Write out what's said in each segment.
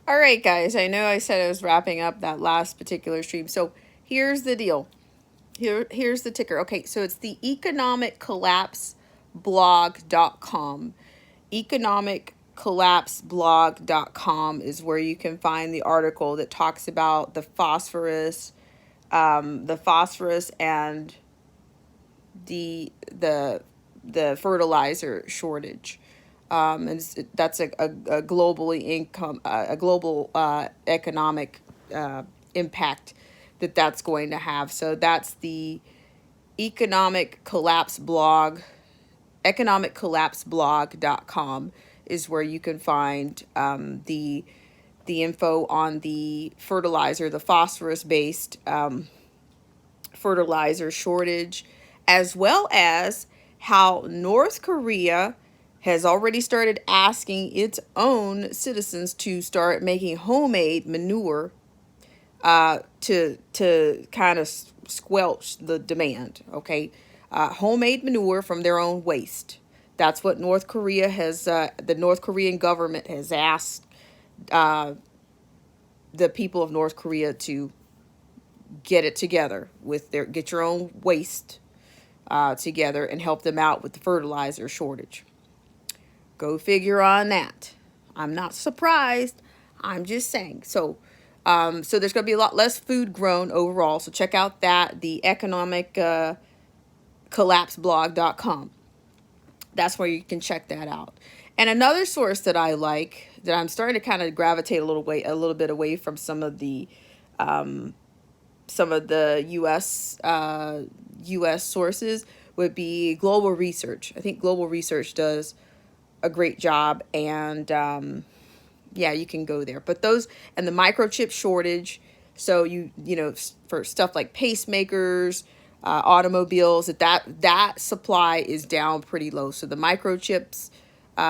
All right, guys. I know I said I was wrapping up that last particular stream. So here's the deal. Here's the ticker. Okay, so it's the economiccollapseblog.com. Economiccollapseblog.com is where you can find the article that talks about the phosphorus and the the fertilizer shortage. That's a globally income a global economic impact that's going to have. So that's the economic collapse blog. Economiccollapseblog.com is where you can find the info on the fertilizer, the phosphorus based fertilizer shortage, as well as how North Korea has already started asking its own citizens to start making homemade manure to kind of squelch the demand. Okay, homemade manure from their own waste. That's what North Korea has. The North Korean government has asked the people of North Korea to get it together with their get your own waste together and help them out with the fertilizer shortage. Go figure on that. I'm not surprised. I'm just saying. So there's going to be a lot less food grown overall. So check out that, the economic collapseblog.com. That's where you can check that out. And another source that I like, that I'm starting to kind of gravitate a little bit away from some of the U.S. sources, would be Global Research. I think Global Research does a great job, and yeah, you can go there. But those and the microchip shortage. So you know, for stuff like pacemakers, automobiles, that supply is down pretty low. So the microchips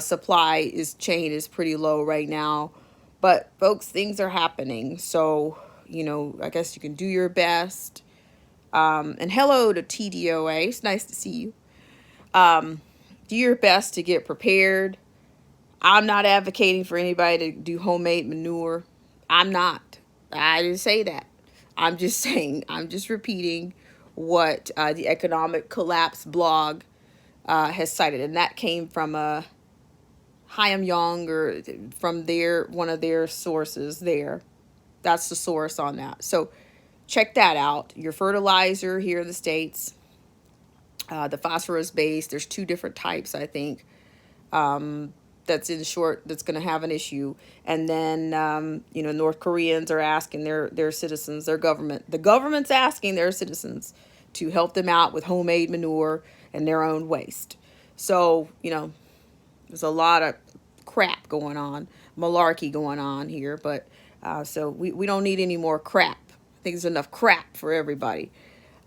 supply is chain is pretty low right now. But folks, things are happening. So you know, I guess you can do your best. And hello to TDOA. It's nice to see you. Do your best to get prepared. I'm not advocating for anybody to do homemade manure. I'm not. I didn't say that. I'm just saying, I'm just repeating what the Economic Collapse blog has cited. And that came from Hyam Young, or from one of their sources there. That's the source on that. So check that out. Your fertilizer here in the States, the phosphorus base, there's two different types, I think. That's in short, that's going to have an issue. And then you know, North Koreans are asking their citizens, the government's asking their citizens to help them out with homemade manure and their own waste. So you know, there's a lot of crap going on, malarkey going on here. But so we don't need any more crap. I think there's enough crap for everybody.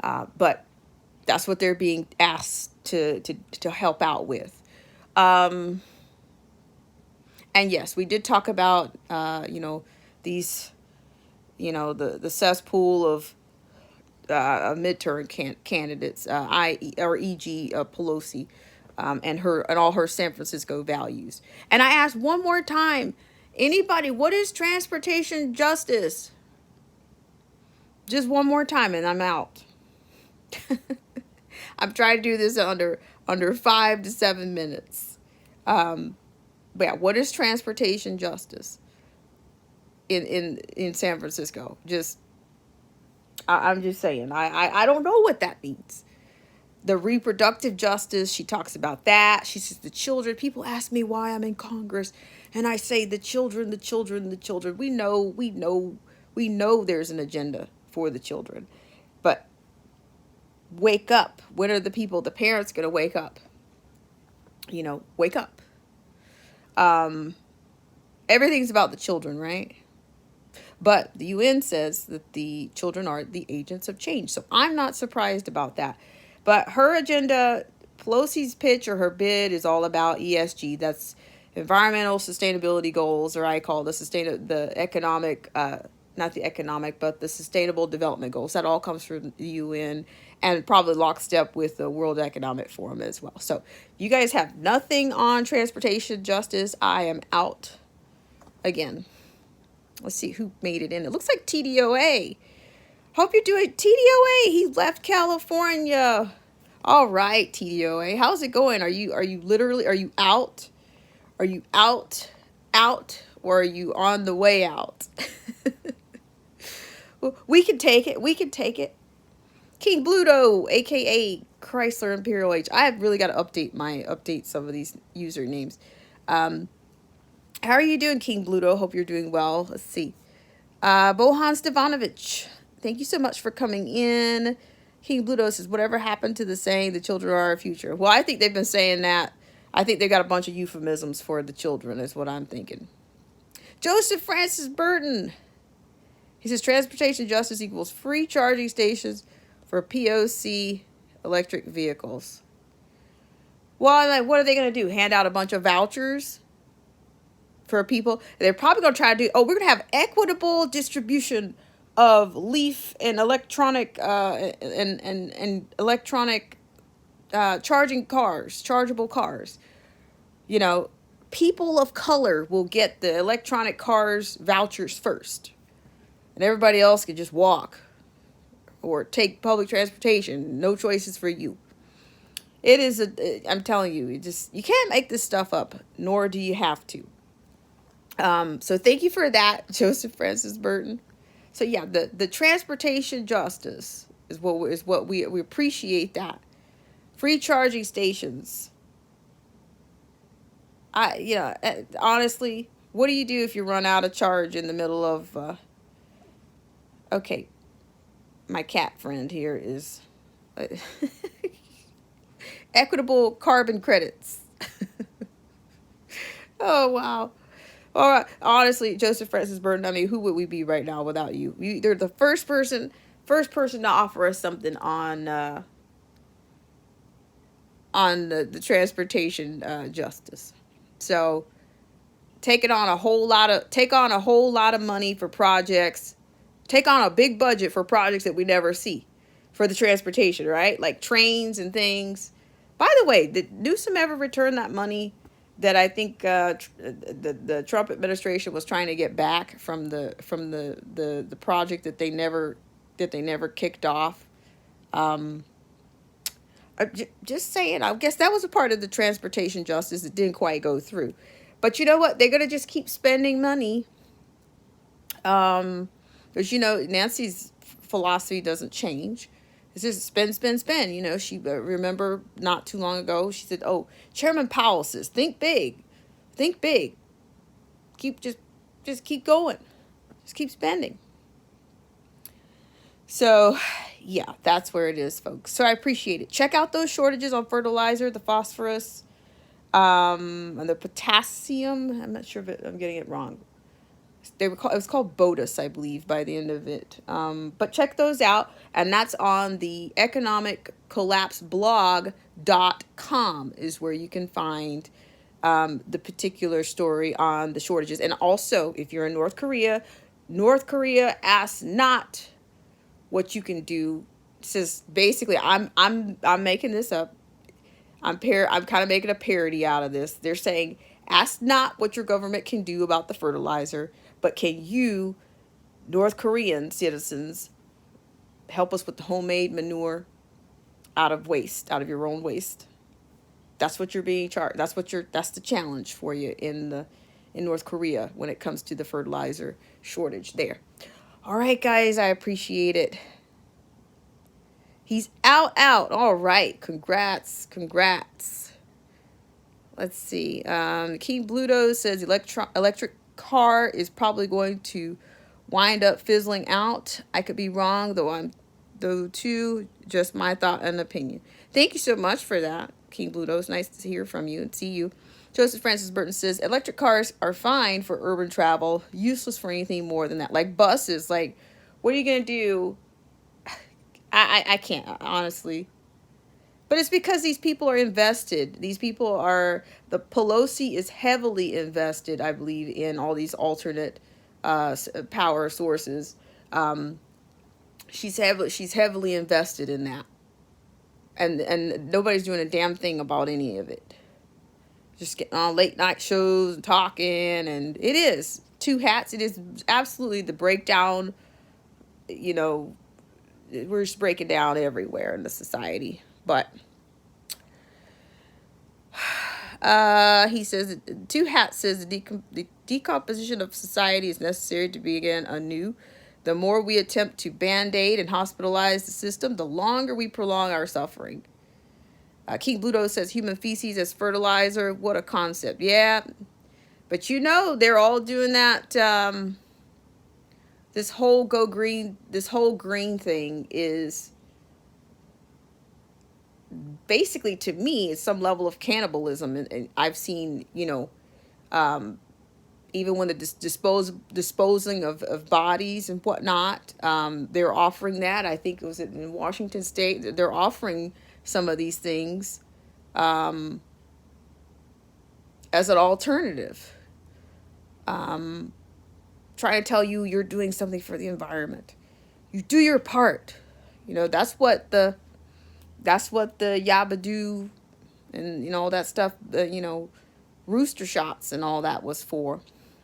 But that's what they're being asked to help out with. Um, and yes, we did talk about you know, these, you know, the cesspool of midterm candidates, e.g. Pelosi, and all her San Francisco values. And I asked one more time, anybody, what is transportation justice? Just one more time, and I'm out. I'm trying to do this under 5 to 7 minutes. But yeah, what is transportation justice in San Francisco? I'm just saying. I don't know what that means. The reproductive justice, she talks about that. She says the children. People ask me why I'm in Congress, and I say the children, the children, the children. We know there's an agenda for the children, but wake up. When are the parents, going to wake up? You know, wake up. Everything's about the children, right? But the UN says that the children are the agents of change. So I'm not surprised about that. But her agenda, Pelosi's pitch or her bid, is all about ESG. That's environmental sustainability goals, or I call the economic, not the economic, but the sustainable development goals. That all comes from the UN and probably lockstep with the World Economic Forum as well. So you guys have nothing on transportation justice. I am out again. Let's see who made it in. It looks like TDOA. Hope you're doing TDOA. He left California. All right, TDOA. How's it going? Are you literally, are you out? Are you out, or are you on the way out? We can take it. We can take it. King Bluto, aka Chrysler Imperial H. I have really got to update some of these usernames. How are you doing, King Bluto? Hope you're doing well. Let's see. Bohan Stevanovic, thank you so much for coming in. King Bluto says, whatever happened to the saying, the children are our future? Well, I think they've been saying that. I think they got a bunch of euphemisms for the children, is what I'm thinking. Joseph Francis Burton. He says, transportation justice equals free charging stations for POC electric vehicles. Well, like, what are they going to do? Hand out a bunch of vouchers for people? They're probably going to try to do, we're going to have equitable distribution of leaf and electronic and electronic charging cars, chargeable cars. You know, people of color will get the electronic cars vouchers first, and everybody else can just walk or take public transportation. No choices for you. It is I'm telling you, you can't make this stuff up, nor do you have to. So thank you for that, Joseph Francis Burton. So yeah, the transportation justice is what we appreciate that. Free charging stations. Honestly, what do you do if you run out of charge in the middle of okay, my cat friend here is equitable carbon credits. Oh, wow. All right. Honestly, Joseph Francis Burton, I mean, who would we be right now without you? They're the first person to offer us something on the transportation justice. So take on a whole lot of money for projects. Take on a big budget for projects that we never see for the transportation, right? Like trains and things. By the way, did Newsom ever return that money that I think the Trump administration was trying to get back from the project that they never kicked off? Just saying, I guess that was a part of the transportation justice that didn't quite go through. But you know what? They're going to just keep spending money. Because, Nancy's philosophy doesn't change. It's just spend, spend, spend. She remember not too long ago, she said, Chairman Powell says, think big. Think big. Just keep going. Just keep spending. So, yeah, that's where it is, folks. So I appreciate it. Check out those shortages on fertilizer, the phosphorus, and the potassium. I'm not sure if I'm getting it wrong. It was called BOTUS, I believe, by the end of it. But check those out, and that's on the economiccollapseblog.com is where you can find the particular story on the shortages. And also, if you're in North Korea asks not what you can do. It says basically, I'm making this up. I'm kind of making a parody out of this. They're saying, ask not what your government can do about the fertilizer, but can you, North Korean citizens, help us with the homemade manure out of your own waste? That's what you're being charged. That's the challenge for you in North Korea when it comes to the fertilizer shortage there. All right, guys, I appreciate it. He's out. All right, congrats. Let's see. King Bluto says electric car is probably going to wind up fizzling out. I could be wrong, though too, just my thought and opinion. Thank you so much for that, King Bluto. It's nice to hear from you and see you. Joseph Francis Burton says, electric cars are fine for urban travel, useless for anything more than that. Like buses, like, what are you going to do? I can't, honestly. But it's because these people are invested. The Pelosi is heavily invested, I believe, in all these alternate power sources. She's heavily invested in that. And nobody's doing a damn thing about any of it. Just getting on late night shows and talking, and it is two hats. It is absolutely the breakdown, we're just breaking down everywhere in the society. But he says, two hats says the decomposition of society is necessary to begin anew. The more we attempt to band-aid and hospitalize the system, the longer we prolong our suffering. King Bluto says human feces as fertilizer. What a concept. Yeah. But they're all doing that. This whole green thing is basically, to me, is some level of cannibalism. And I've seen, even when the disposing of bodies and whatnot, they're offering that. I think it was in Washington State. They're offering some of these things as an alternative. Trying to tell you you're doing something for the environment. You do your part. That's what the Yabadoo and all that stuff, rooster shots and all that was for.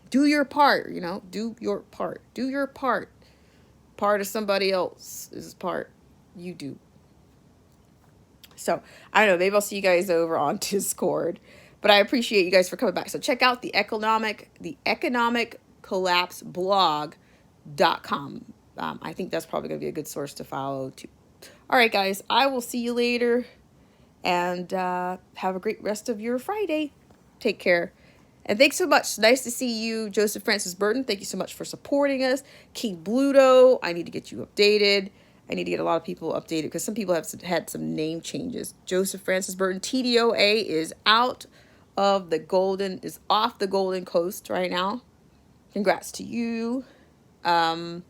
Do your part, do your part. Do your part. Part of somebody else's part. You do. So, I don't know, maybe I'll see you guys over on Discord. But I appreciate you guys for coming back. So check out the economic collapse blog.com. I think that's probably going to be a good source to follow too. All right, guys, I will see you later. And have a great rest of your Friday. Take care. And thanks so much. Nice to see you, Joseph Francis Burton. Thank you so much for supporting us. King Bluto, I need to get you updated. I need to get a lot of people updated because some people have had some name changes. Joseph Francis Burton, TDOA, is off the Golden Coast right now. Congrats to you. Let's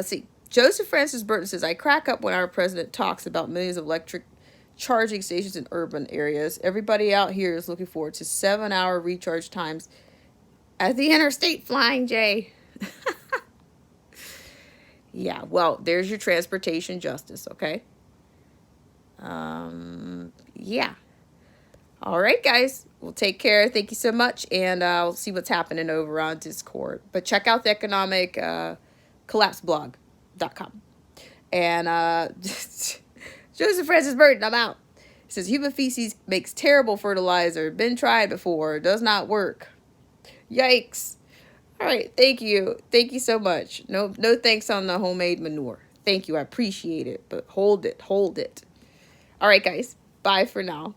see. Joseph Francis Burton says, I crack up when our president talks about millions of electric charging stations in urban areas. Everybody out here is looking forward to 7-hour recharge times at the interstate Flying J. Yeah, well, there's your transportation justice, okay? Yeah. All right, guys. Well, take care. Thank you so much. And I'll see what's happening over on Discord. But check out the economic collapse blog.com. And Joseph Francis Burton, I'm out. It says human feces makes terrible fertilizer. Been tried before. Does not work. Yikes. All right. Thank you. Thank you so much. No thanks on the homemade manure. Thank you. I appreciate it. But hold it. All right, guys. Bye for now.